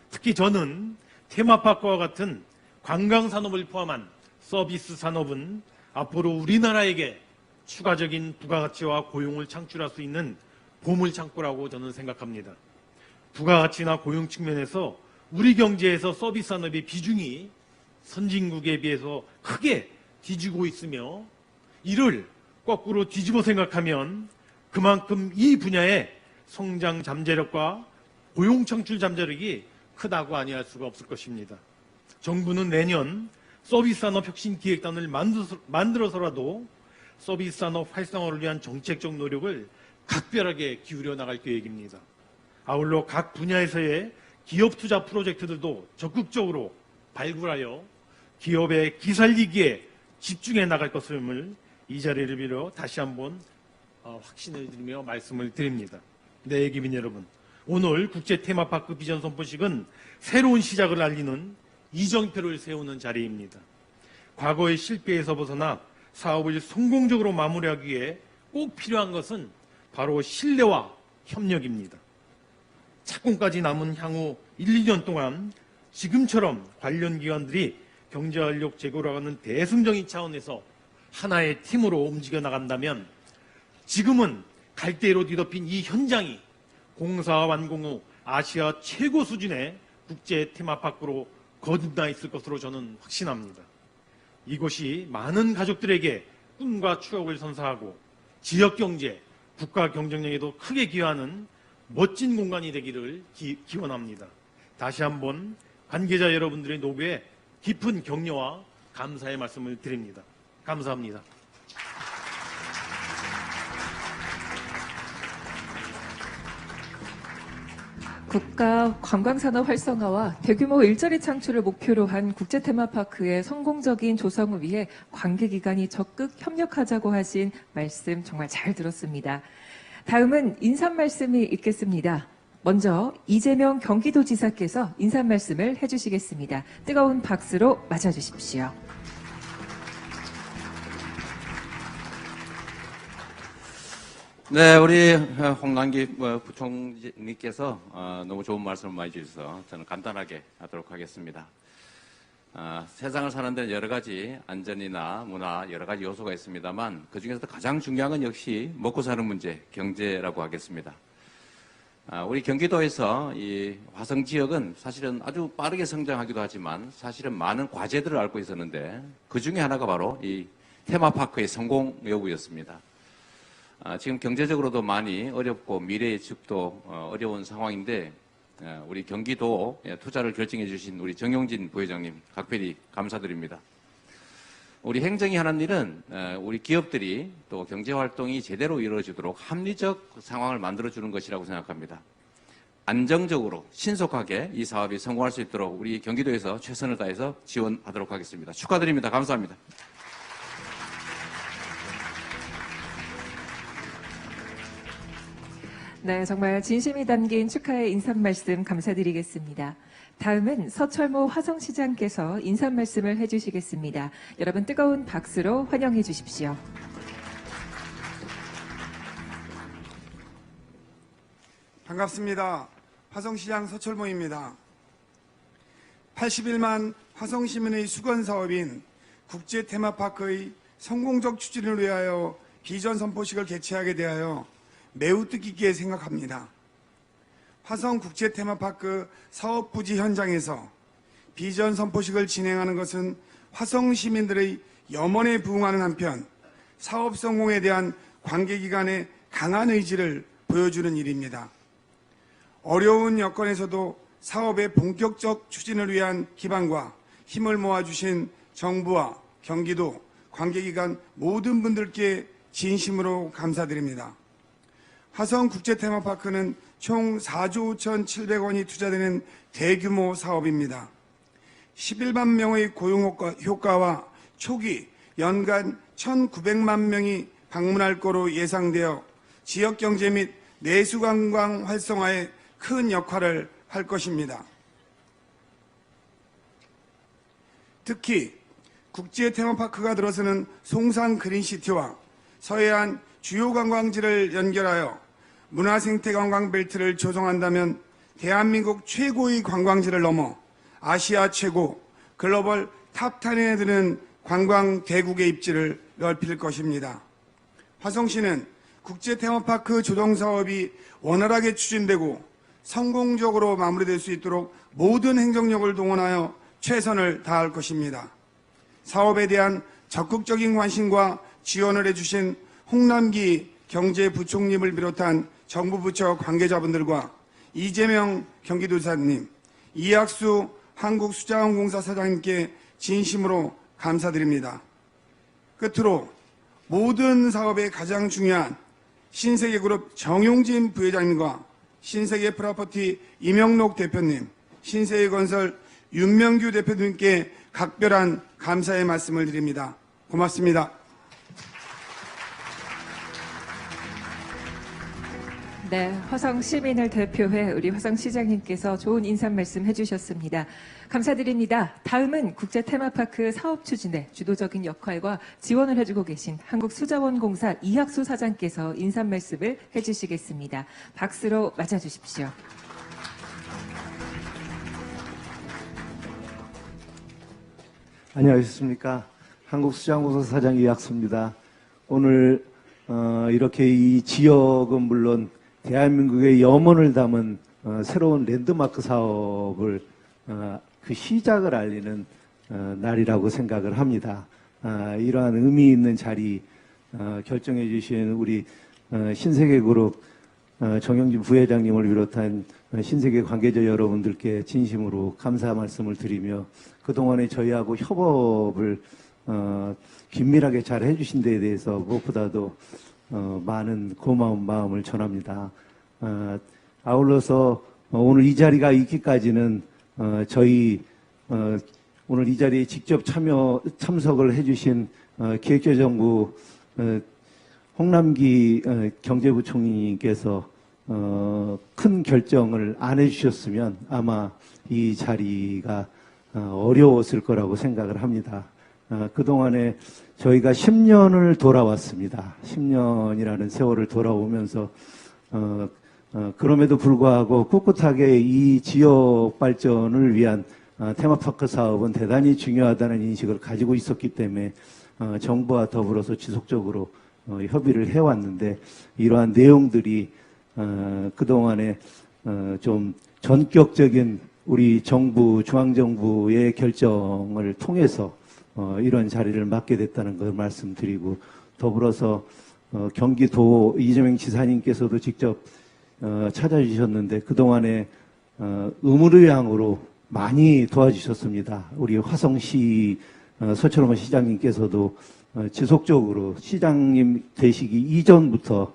특히 저는 테마파크와 같은 관광산업을 포함한 서비스 산업은 앞으로 우리나라에게 추가적인 부가가치와 고용을 창출할 수 있는 보물창고라고 저는 생각합니다. 부가가치나 고용 측면에서 우리 경제에서 서비스 산업의 비중이 선진국에 비해서 크게 뒤지고 있으며 이를 거꾸로 뒤집어 생각하면 그만큼 이 분야의 성장 잠재력과 고용 창출 잠재력이 크다고 아니할 수가 없을 것입니다. 정부는 내년 서비스 산업 혁신 기획단을 만들어서라도 서비스 산업 활성화를 위한 정책적 노력을 각별하게 기울여 나갈 계획입니다. 아울러 각 분야에서의 기업 투자 프로젝트들도 적극적으로 발굴하여 기업의 기살리기에 집중해 나갈 것임을 이 자리를 빌어 다시 한번 확신을 드리며 말씀을 드립니다. 네, 기민 여러분, 오늘 국제 테마파크 비전 선포식은 새로운 시작을 알리는 이정표를 세우는 자리입니다. 과거의 실패에서 벗어나 사업을 성공적으로 마무리하기 위해 꼭 필요한 것은 바로 신뢰와 협력입니다. 착공까지 남은 향후 1, 2년 동안 지금처럼 관련 기관들이 경제활력 제고를 하는 대승적인 차원에서 하나의 팀으로 움직여 나간다면 지금은 갈대로 뒤덮인 이 현장이 공사 완공 후 아시아 최고 수준의 국제 테마파크로 거듭나 있을 것으로 저는 확신합니다. 이곳이 많은 가족들에게 꿈과 추억을 선사하고 지역 경제, 국가 경쟁력에도 크게 기여하는 멋진 공간이 되기를 기원합니다. 다시 한번 관계자 여러분들의 노고에 깊은 격려와 감사의 말씀을 드립니다. 감사합니다. 국가 관광산업 활성화와 대규모 일자리 창출을 목표로 한 국제 테마파크의 성공적인 조성을 위해 관계기관이 적극 협력하자고 하신 말씀 정말 잘 들었습니다. 다음은 인사 말씀이 있겠습니다. 먼저 이재명 경기도지사께서 인사 말씀을 해주시겠습니다. 뜨거운 박수로 맞아주십시오. 네, 우리 홍남기 부총리께서 너무 좋은 말씀을 많이 주셔서 저는 간단하게 하도록 하겠습니다. 세상을 사는 데는 여러 가지 안전이나 문화 여러 가지 요소가 있습니다만 그중에서도 가장 중요한 건 역시 먹고 사는 문제, 경제라고 하겠습니다. 우리 경기도에서 이 화성 지역은 사실은 아주 빠르게 성장하기도 하지만 사실은 많은 과제들을 앓고 있었는데 그 중에 하나가 바로 이 테마파크의 성공 여부였습니다. 지금 경제적으로도 많이 어렵고 미래 예측도 어려운 상황인데 우리 경기도 투자를 결정해 주신 우리 정용진 부회장님 각별히 감사드립니다. 우리 행정이 하는 일은 우리 기업들이 또 경제활동이 제대로 이루어지도록 합리적 상황을 만들어주는 것이라고 생각합니다. 안정적으로 신속하게 이 사업이 성공할 수 있도록 우리 경기도에서 최선을 다해서 지원하도록 하겠습니다. 축하드립니다. 감사합니다. 네, 정말 진심이 담긴 축하의 인사 말씀 감사드리겠습니다. 다음은 서철모 화성시장께서 인사 말씀을 해주시겠습니다. 여러분 뜨거운 박수로 환영해 주십시오. 반갑습니다. 화성시장 서철모입니다. 81만 화성시민의 수건 사업인 국제 테마파크의 성공적 추진을 위하여 비전 선포식을 개최하게 되하여 매우 뜻깊게 생각합니다. 화성 국제 테마파크 사업 부지 현장에서 비전 선포식을 진행하는 것은 화성 시민들의 염원에 부응하는 한편 사업 성공에 대한 관계기관의 강한 의지를 보여주는 일입니다. 어려운 여건에서도 사업의 본격적 추진을 위한 기반과 힘을 모아주신 정부와 경기도, 관계기관 모든 분들께 진심으로 감사드립니다. 화성 국제 테마파크는 총 4조 5,700원이 투자되는 대규모 사업입니다. 11만 명의 고용 효과와 초기 연간 1,900만 명이 방문할 거로 예상되어 지역 경제 및 내수 관광 활성화에 큰 역할을 할 것입니다. 특히 국제 테마파크가 들어서는 송산 그린시티와 서해안 주요 관광지를 연결하여 문화생태 관광벨트를 조성한다면 대한민국 최고의 관광지를 넘어 아시아 최고, 글로벌 탑10에 드는 관광 대국의 입지를 넓힐 것입니다. 화성시는 국제 테마파크 조성 사업이 원활하게 추진되고 성공적으로 마무리될 수 있도록 모든 행정력을 동원하여 최선을 다할 것입니다. 사업에 대한 적극적인 관심과 지원을 해주신 홍남기 경제부총리를 비롯한 정부 부처 관계자분들과 이재명 경기도지사님, 이학수 한국수자원공사 사장님께 진심으로 감사드립니다. 끝으로 모든 사업의 가장 중요한 신세계그룹 정용진 부회장님과 신세계 프로퍼티 임영록 대표님, 신세계건설 윤명규 대표님께 각별한 감사의 말씀을 드립니다. 고맙습니다. 네, 화성 시민을 대표해 우리 화성 시장님께서 좋은 인사 말씀 해주셨습니다. 감사드립니다. 다음은 국제 테마파크 사업 추진에 주도적인 역할과 지원을 해주고 계신 한국수자원공사 이학수 사장께서 인사 말씀을 해주시겠습니다. 박수로 맞아주십시오. 안녕하십니까. 한국수자원공사 사장 이학수입니다. 오늘 이렇게 이 지역은 물론 대한민국의 염원을 담은 새로운 랜드마크 사업을 그 시작을 알리는 날이라고 생각을 합니다. 이러한 의미 있는 자리 결정해 주신 우리 신세계그룹 정영진 부회장님을 비롯한 신세계 관계자 여러분들께 진심으로 감사 말씀을 드리며 그동안에 저희하고 협업을 긴밀하게 잘 해주신 데에 대해서 무엇보다도 많은 고마운 마음을 전합니다. 아울러서 오늘 이 자리가 있기까지는 저희 오늘 이 자리에 직접 참석을 해주신 기획재정부 홍남기 경제부총리님께서 큰 결정을 안 해주셨으면 아마 이 자리가 어려웠을 거라고 생각을 합니다. 그동안에 저희가 10년을 돌아왔습니다. 10년이라는 세월을 돌아오면서 그럼에도 불구하고 꿋꿋하게 이 지역 발전을 위한 테마파크 사업은 대단히 중요하다는 인식을 가지고 있었기 때문에 정부와 더불어서 지속적으로 협의를 해왔는데 이러한 내용들이 그동안에 좀 전격적인 우리 정부, 중앙정부의 결정을 통해서 이런 자리를 맡게 됐다는 걸 말씀드리고 더불어서 경기도 이재명 지사님께서도 직접 찾아주셨는데 그동안에 의무의향으로 많이 도와주셨습니다. 우리 화성시 서철원 시장님께서도 지속적으로 시장님 되시기 이전부터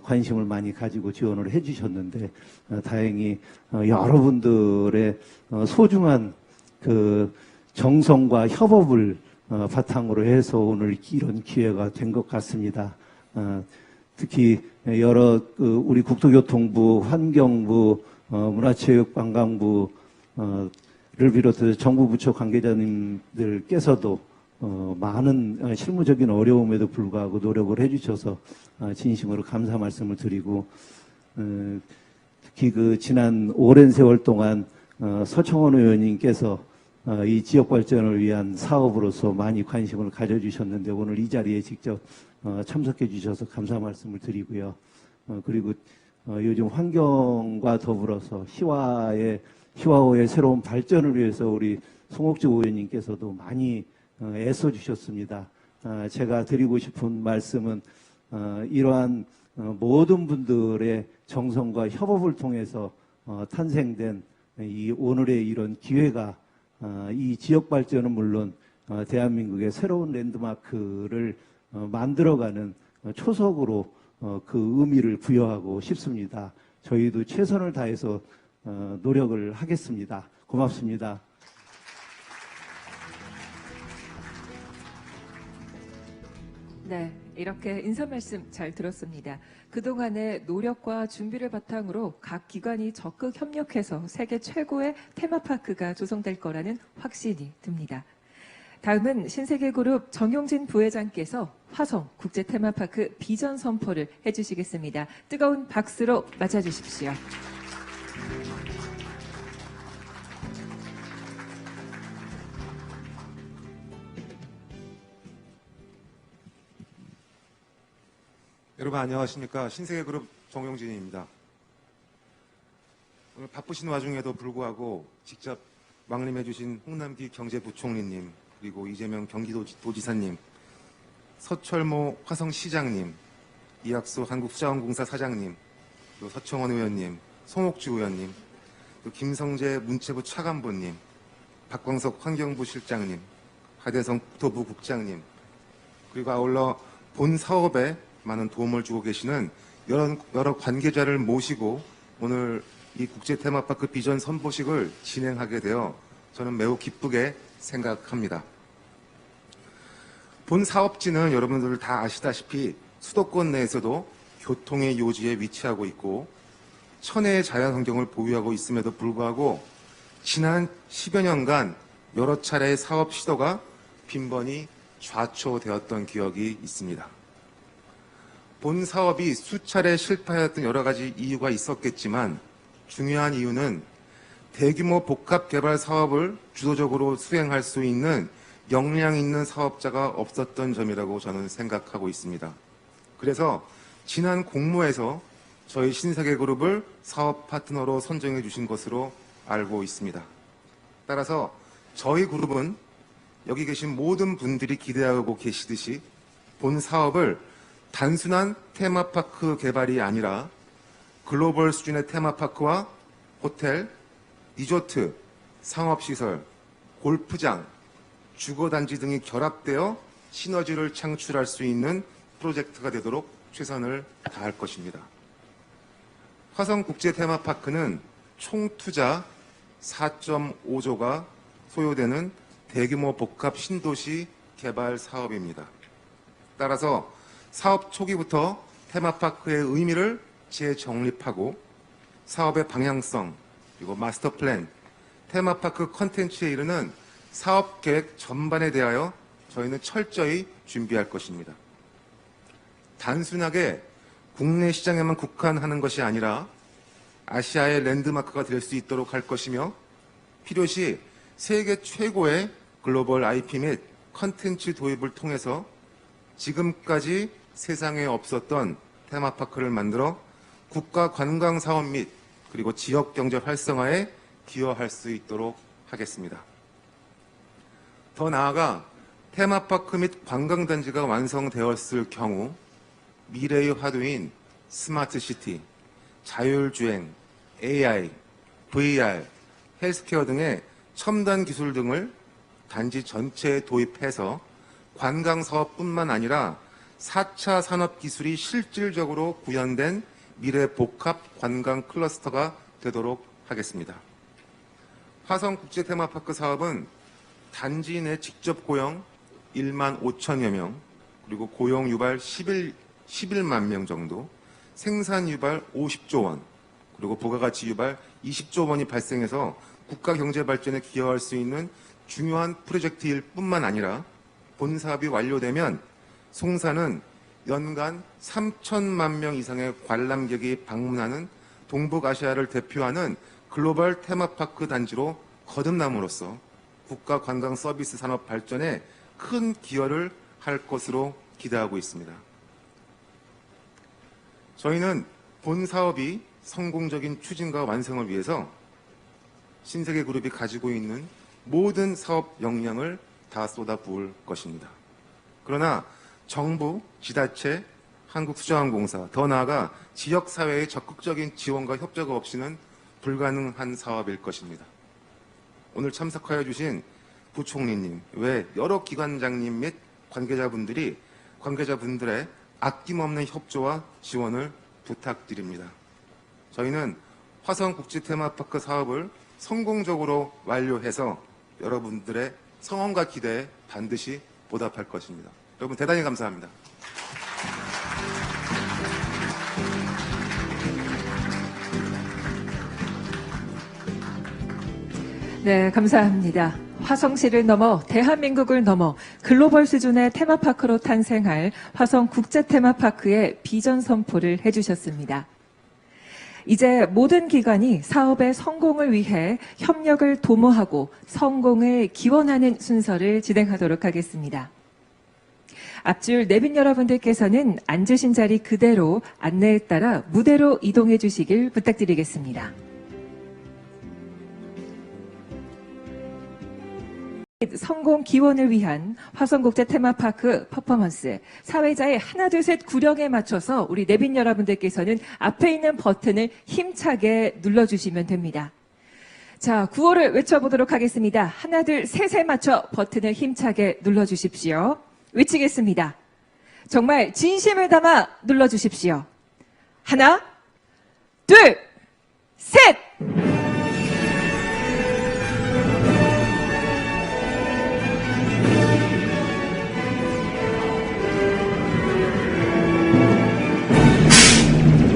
관심을 많이 가지고 지원을 해주셨는데 다행히 여러분들의 소중한 그 정성과 협업을 바탕으로 해서 오늘 이런 기회가 된 것 같습니다. 특히 여러 우리 국토교통부, 환경부, 문화체육관광부를 비롯해서 정부 부처 관계자님들께서도 많은 실무적인 어려움에도 불구하고 노력을 해주셔서 진심으로 감사 말씀을 드리고 특히 그 지난 오랜 세월 동안 서청원 의원님께서 이 지역 발전을 위한 사업으로서 많이 관심을 가져주셨는데 오늘 이 자리에 직접 참석해 주셔서 감사 말씀을 드리고요. 그리고 요즘 환경과 더불어서 희화호의 새로운 발전을 위해서 우리 송옥주 의원님께서도 많이 애써 주셨습니다. 제가 드리고 싶은 말씀은 이러한 모든 분들의 정성과 협업을 통해서 탄생된 이 오늘의 이런 기회가 이 지역 발전은 물론 대한민국의 새로운 랜드마크를 만들어가는 초석으로 그 의미를 부여하고 싶습니다. 저희도 최선을 다해서 노력을 하겠습니다. 고맙습니다. 네, 이렇게 인사 말씀 잘 들었습니다. 그동안의 노력과 준비를 바탕으로 각 기관이 적극 협력해서 세계 최고의 테마파크가 조성될 거라는 확신이 듭니다. 다음은 신세계그룹 정용진 부회장께서 화성 국제 테마파크 비전 선포를 해주시겠습니다. 뜨거운 박수로 맞아주십시오. 여러분 안녕하십니까. 신세계그룹 정용진입니다. 오늘 바쁘신 와중에도 불구하고 직접 왕림해 주신 홍남기 경제부총리님 그리고 이재명 경기도지사님 서철모 화성시장님 이학수 한국수자원공사 사장님 또 서청원 의원님 송옥주 의원님 또 김성재 문체부 차관보님 박광석 환경부 실장님 하대성 국토부 국장님 그리고 아울러 본 사업에 많은 도움을 주고 계시는 여러 관계자를 모시고 오늘 이 국제 테마파크 비전 선포식을 진행하게 되어 저는 매우 기쁘게 생각합니다. 본 사업지는 여러분들 다 아시다시피 수도권 내에서도 교통의 요지에 위치하고 있고 천혜의 자연 환경을 보유하고 있음에도 불구하고 지난 10여 년간 여러 차례의 사업 시도가 빈번히 좌초되었던 기억이 있습니다. 본 사업이 수차례 실패하였던 여러 가지 이유가 있었겠지만 중요한 이유는 대규모 복합 개발 사업을 주도적으로 수행할 수 있는 역량 있는 사업자가 없었던 점이라고 저는 생각하고 있습니다. 그래서 지난 공모에서 저희 신세계그룹을 사업 파트너로 선정해 주신 것으로 알고 있습니다. 따라서 저희 그룹은 여기 계신 모든 분들이 기대하고 계시듯이 본 사업을 단순한 테마파크 개발이 아니라 글로벌 수준의 테마파크와 호텔, 리조트, 상업시설, 골프장, 주거단지 등이 결합되어 시너지를 창출할 수 있는 프로젝트가 되도록 최선을 다할 것입니다. 화성국제 테마파크는 총 투자 4.5조가 소요되는 대규모 복합 신도시 개발 사업입니다. 따라서 사업 초기부터 테마파크의 의미를 재정립하고 사업의 방향성, 그리고 마스터 플랜, 테마파크 컨텐츠에 이르는 사업 계획 전반에 대하여 저희는 철저히 준비할 것입니다. 단순하게 국내 시장에만 국한하는 것이 아니라 아시아의 랜드마크가 될 수 있도록 할 것이며 필요시 세계 최고의 글로벌 IP 및 컨텐츠 도입을 통해서 지금까지 세상에 없었던 테마파크를 만들어 국가 관광 사업 및 그리고 지역 경제 활성화에 기여할 수 있도록 하겠습니다. 더 나아가 테마파크 및 관광단지가 완성되었을 경우 미래의 화두인 스마트시티, 자율주행, AI, VR, 헬스케어 등의 첨단 기술 등을 단지 전체에 도입해서 관광사업뿐만 아니라 4차 산업기술이 실질적으로 구현된 미래 복합 관광 클러스터가 되도록 하겠습니다. 화성국제 테마파크 사업은 단지 내 직접 고용 1만 5천여 명, 그리고 고용 유발 11만 명 정도, 생산 유발 50조 원, 그리고 부가가치 유발 20조 원이 발생해서 국가 경제 발전에 기여할 수 있는 중요한 프로젝트일 뿐만 아니라 본 사업이 완료되면 송사는 연간 3천만 명 이상의 관람객이 방문하는 동북아시아를 대표하는 글로벌 테마파크 단지로 거듭남으로써 국가 관광 서비스 산업 발전에 큰 기여를 할 것으로 기대하고 있습니다. 저희는 본 사업이 성공적인 추진과 완성을 위해서 신세계그룹이 가지고 있는 모든 사업 역량을 다 쏟아부을 것입니다. 그러나 정부, 지자체, 한국수자원공사, 더 나아가 지역사회의 적극적인 지원과 협조가 없이는 불가능한 사업일 것입니다. 오늘 참석하여 주신 부총리님, 외 여러 기관장님 및 관계자분들의 아낌없는 협조와 지원을 부탁드립니다. 저희는 화성국제 테마파크 사업을 성공적으로 완료해서 여러분들의 성원과 기대에 반드시 보답할 것입니다. 여러분 대단히 감사합니다. 네, 감사합니다. 화성시를 넘어 대한민국을 넘어 글로벌 수준의 테마파크로 탄생할 화성국제테마파크의 비전 선포를 해주셨습니다. 이제 모든 기관이 사업의 성공을 위해 협력을 도모하고 성공을 기원하는 순서를 진행하도록 하겠습니다. 앞줄 내빈 여러분들께서는 앉으신 자리 그대로 안내에 따라 무대로 이동해 주시길 부탁드리겠습니다. 성공 기원을 위한 화성국제 테마파크 퍼포먼스 사회자의 하나 둘 셋 구령에 맞춰서 우리 내빈 여러분들께서는 앞에 있는 버튼을 힘차게 눌러주시면 됩니다. 자, 구호를 외쳐보도록 하겠습니다. 하나 둘 셋에 맞춰 버튼을 힘차게 눌러주십시오. 외치겠습니다. 정말 진심을 담아 눌러주십시오. 하나, 둘, 셋!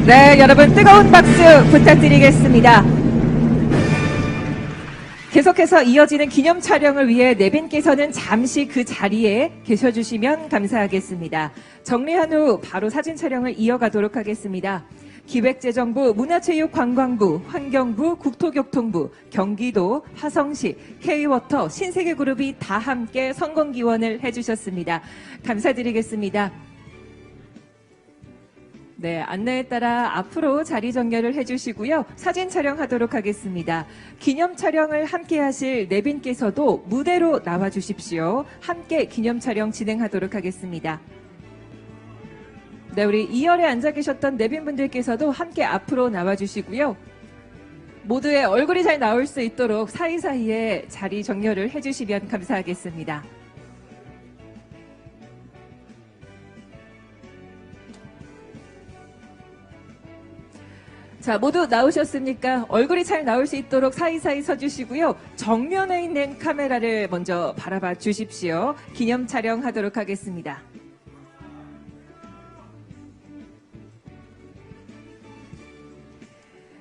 네, 여러분 뜨거운 박수 부탁드리겠습니다. 계속해서 이어지는 기념 촬영을 위해 내빈께서는 잠시 그 자리에 계셔주시면 감사하겠습니다. 정리한 후 바로 사진 촬영을 이어가도록 하겠습니다. 기획재정부, 문화체육관광부, 환경부, 국토교통부, 경기도, 화성시, K워터, 신세계그룹이 다 함께 성공기원을 해주셨습니다. 감사드리겠습니다. 네, 안내에 따라 앞으로 자리 정렬을 해주시고요. 사진 촬영하도록 하겠습니다. 기념 촬영을 함께 하실 내빈께서도 무대로 나와 주십시오. 함께 기념 촬영 진행하도록 하겠습니다. 네, 우리 2열에 앉아 계셨던 내빈분들께서도 함께 앞으로 나와 주시고요. 모두의 얼굴이 잘 나올 수 있도록 사이사이에 자리 정렬을 해주시면 감사하겠습니다. 자, 모두 나오셨습니까? 얼굴이 잘 나올 수 있도록 사이사이 서주시고요. 정면에 있는 카메라를 먼저 바라봐 주십시오. 기념 촬영하도록 하겠습니다.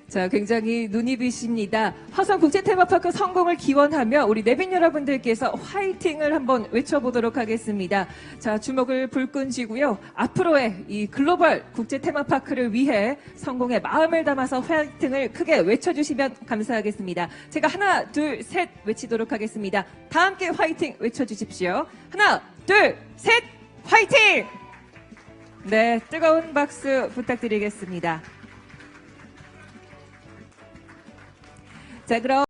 자, 굉장히 눈이 비십니다. 화성국제테마파크 성공을 기원하며 우리 내빈 여러분들께서 화이팅을 한번 외쳐보도록 하겠습니다. 자, 주먹을 불끈 쥐고요. 앞으로의 이 글로벌 국제테마파크를 위해 성공의 마음을 담아서 화이팅을 크게 외쳐주시면 감사하겠습니다. 제가 하나, 둘, 셋 외치도록 하겠습니다. 다 함께 화이팅 외쳐주십시오. 하나, 둘, 셋, 화이팅! 네, 뜨거운 박수 부탁드리겠습니다. 자, 그럼